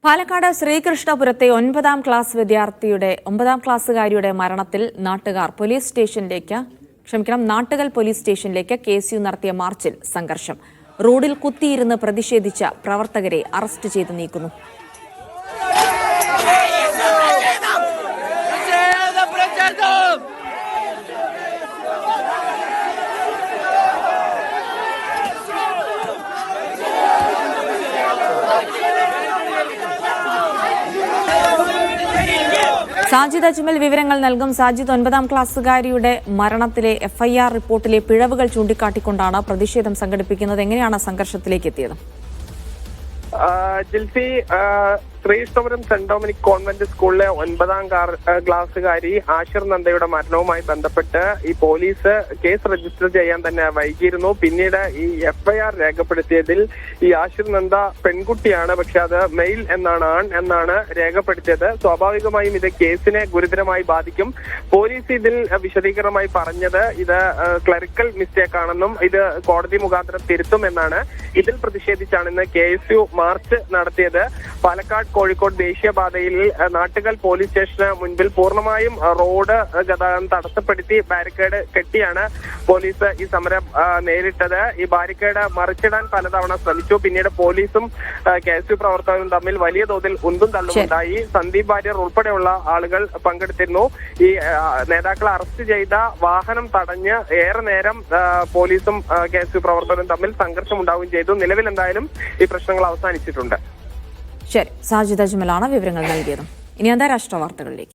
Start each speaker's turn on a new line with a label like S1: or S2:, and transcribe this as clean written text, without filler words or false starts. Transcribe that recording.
S1: പാലക്കാട് ശ്രീകൃഷ്ണപുരത്തെ 9ാം ക്ലാസ്സുകാരിയുടെ മരണത്തിൽ നാട്ടുകൽ പോലീസ് സ്റ്റേഷനിലേക്ക് KSU നടത്തിയ മാർച്ചിൽ സംഘർഷം. റോഡിൽ കുത്തിയിരുന്ന് പ്രതിഷേധിച്ച പ്രവർത്തകരെ അറസ്റ്റ് ചെയ്ത് നീക്കുന്നു. സാജിദ് അജ്മൽ വിവരങ്ങൾ നൽകും. സാജിദ്, 9ാം ക്ലാസ്സുകാരിയുടെ മരണത്തിലെ FIR റിപ്പോർട്ടിലെ പിഴവുകൾ ചൂണ്ടിക്കാട്ടിക്കൊണ്ടാണ് പ്രതിഷേധം സംഘടിപ്പിക്കുന്നത്. എങ്ങനെയാണ് സംഘർഷത്തിലേക്ക് എത്തിയത്?
S2: Jilsy, Sreekrishnapuram saint Dominic convent സ്കൂളിലെ 9ാം ക്ലാസ്സുകാരി ആഷിർ നന്ദയുടെ മരണവുമായി ബന്ധപ്പെട്ട് ഈ പോലീസ് കേസ് രജിസ്റ്റർ ചെയ്യാൻ തന്നെ വൈകിയിരുന്നു. പിന്നീട് ഈ FIR രേഖപ്പെടുത്തിയതിൽ ഈ ആഷിർ നന്ദ പെൺകുട്ടിയാണ്, പക്ഷെ അത് മെയിൽ എന്നാണ് രേഖപ്പെടുത്തിയത്. സ്വാഭാവികമായും ഇത് കേസിനെ ഗുരുതരമായി ബാധിക്കും. പോലീസ് ഇതിൽ വിശദീകരണമായി പറഞ്ഞത് ഇത് ക്ലറിക്കൽ മിസ്റ്റേക്ക് ആണെന്നും ഇത് കോടതി മുഖാന്തരം തിരുത്തുമെന്നാണ്. ഇതിൽ പ്രതിഷേധിച്ചാണ് ഇന്ന് KSU മാർച്ച് നടത്തിയത്. പാലക്കാട് കോഴിക്കോട് ദേശീയപാതയിൽ നാട്ടുകൽ പോലീസ് സ്റ്റേഷന് മുൻപിൽ പൂർണ്ണമായും റോഡ് ഗതാഗതം തടസ്സപ്പെടുത്തി ബാരിക്കേഡ് കെട്ടിയാണ് പോലീസ് ഈ സമരം നേരിട്ടത്. ഈ ബാരിക്കേഡ് മറിച്ചിടാൻ പലതവണ ശ്രമിച്ചു. പിന്നീട് പോലീസും KSU പ്രവർത്തകരും തമ്മിൽ വലിയ തോതിൽ ഉന്തും തള്ളുമുണ്ടായി. സന്ദീപ് വാര്യർ ഉൾപ്പെടെയുള്ള ആളുകൾ പങ്കെടുത്തിരുന്നു. ഈ നേതാക്കളെ അറസ്റ്റ് ചെയ്ത വാഹനം തടഞ്ഞ് ഏറെ നേരം പോലീസും KSU പ്രവർത്തകരും തമ്മിൽ സംഘർഷം ഉണ്ടാവുകയും ചെയ്തു. നിലവിൽ എന്തായാലും ഈ പ്രശ്നങ്ങൾ അവസാനിച്ചിട്ടുണ്ട്.
S1: ശരി, സാജിദ് അജ്മലാണ് വിവരങ്ങൾ നൽകിയത്. ഇനി അന്താരാഷ്ട്ര വാർത്തകളിലേക്ക്.